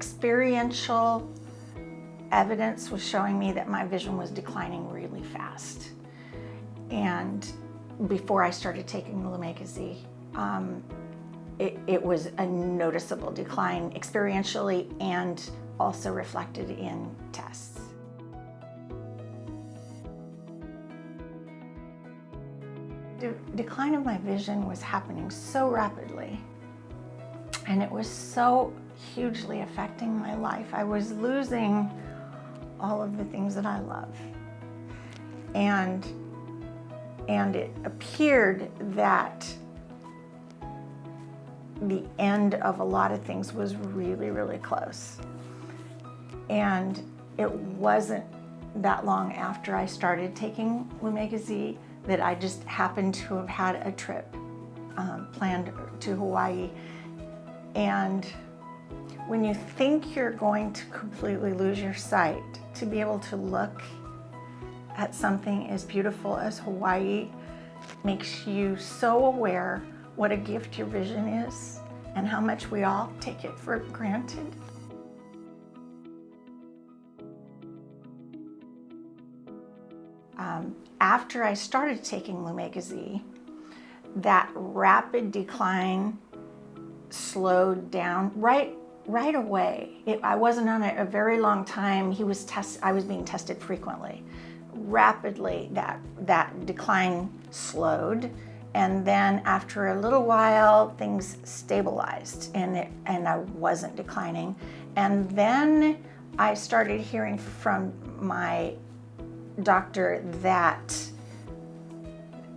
experiential evidence was showing me that my vision was declining really fast. And before I started taking the Lumega-Z, it was a noticeable decline experientially and also reflected in tests. The decline of my vision was happening so rapidly, and it was so hugely affecting my life. I was losing all of the things that I love. And it appeared that the end of a lot of things was really, really close. And it wasn't that long after I started taking Lumega-Z that I just happened to have had a trip planned to Hawaii. And when you think you're going to completely lose your sight, to be able to look at something as beautiful as Hawaii makes you so aware what a gift your vision is and how much we all take it for granted. After I started taking Lumega-Z, that rapid decline slowed down right away. I wasn't on it a very long time. I was being tested frequently. Rapidly, that decline slowed, and then after a little while, things stabilized, and I wasn't declining. And then I started hearing from my doctor that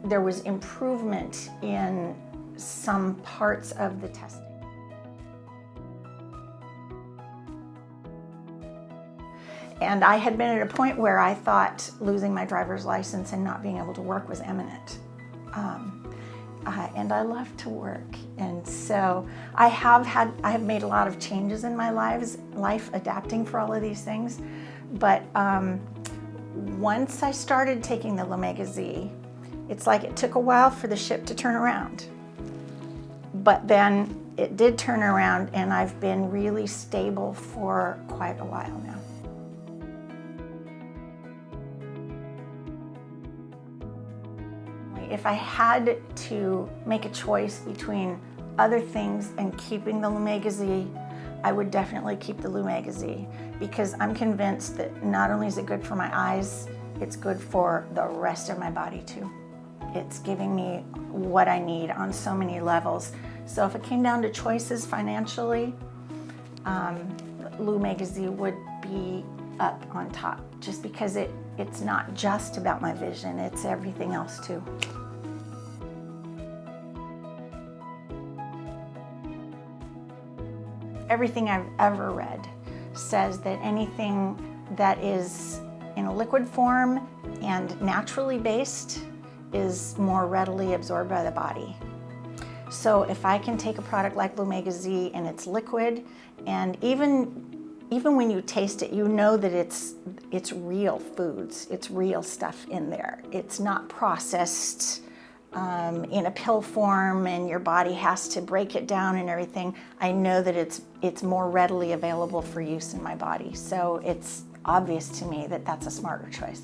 there was improvement in some parts of the testing. And I had been at a point where I thought losing my driver's license and not being able to work was imminent. And I love to work. And so I have made a lot of changes in my life adapting for all of these things. But once I started taking the Lumega-Z, it's like it took a while for the ship to turn around. But then it did turn around, and I've been really stable for quite a while now. If I had to make a choice between other things and keeping the Lumega-Z, I would definitely keep the Lumega-Z, because I'm convinced that not only is it good for my eyes, it's good for the rest of my body too. It's giving me what I need on so many levels. So if it came down to choices financially, Lumega-Z would be up on top, just because it's not just about my vision, it's everything else too. Everything I've ever read says that anything that is in a liquid form and naturally based is more readily absorbed by the body. So if I can take a product like Lumega-Z and it's liquid, and even when you taste it, you know that it's real foods, it's real stuff in there. It's not processed in a pill form and your body has to break it down and everything. I know that it's more readily available for use in my body. So it's obvious to me that that's a smarter choice.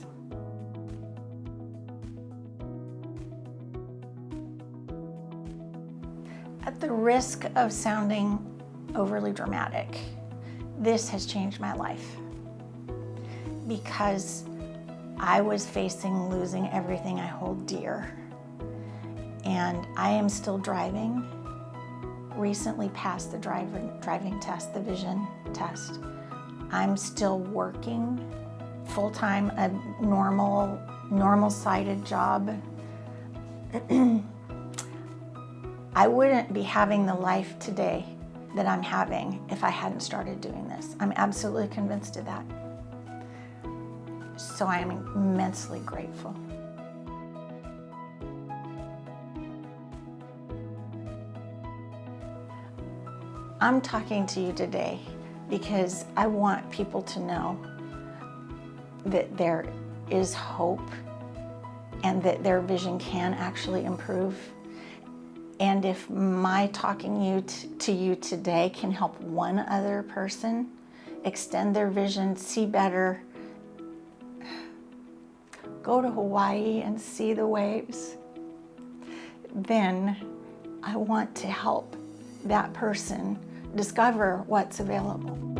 At the risk of sounding overly dramatic, this has changed my life, because I was facing losing everything I hold dear. And I am still driving, recently passed the driving test, the vision test. I'm still working full-time, a normal-sided job. I wouldn't be having the life today that I'm having if I hadn't started doing this. I'm absolutely convinced of that. So I am immensely grateful. I'm talking to you today because I want people to know that there is hope and that their vision can actually improve. And if my talking to you today can help one other person extend their vision, see better, go to Hawaii and see the waves, then I want to help that person discover what's available.